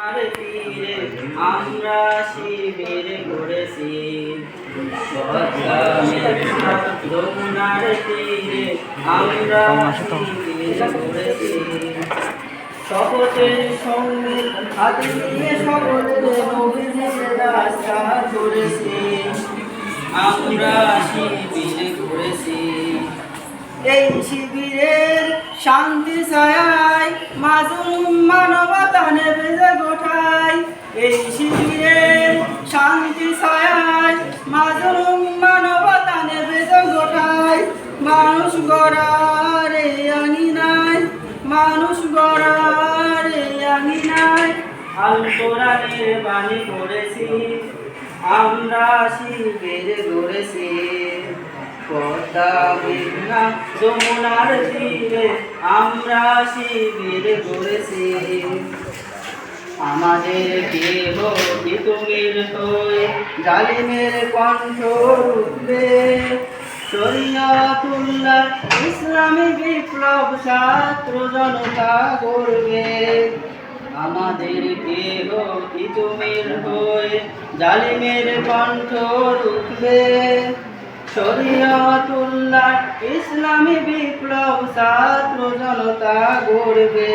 আর তীরে আমরা শিবির করেছি, যমুনার তীরে আমরা শিবির করেছি। শপথের সঙ্গে হাতে নিয়ে সকলের নবীর রাস্তা করেছি, আমরা শিবির করেছি। এই শিবিরের শান্তি ছায়ায় মাজলুম মানবতা নেবে যে গোঠায়। এই শিবিরের শান্তি ছায়ায় মাজলুম মানবতা নেবে যে গোঠায়। মানুষ গড়ার আঙিনায়, মানুষ গড়ার আঙিনায় আল কোরআনের বাণী করেছি, আমরা শিবির গড়েছি। পদ্মা মেঘনা যমুনার তীরে আমরা শিবির গড়েছি। আমাদের দেহ তিতুমির হয়ে জালিমের কণ্ঠ রুখবে, শরিয়তুল্লাহ ইসলামী বিপ্লব ছাত্র জনতা গড়বে। আমাদের দেহ তিতুমির হয়ে জালিমের কণ্ঠ রুখবে, শরিয়তুল্লাহ ইসলামী বিপ্লব ছাত্র জনতা গড়বে।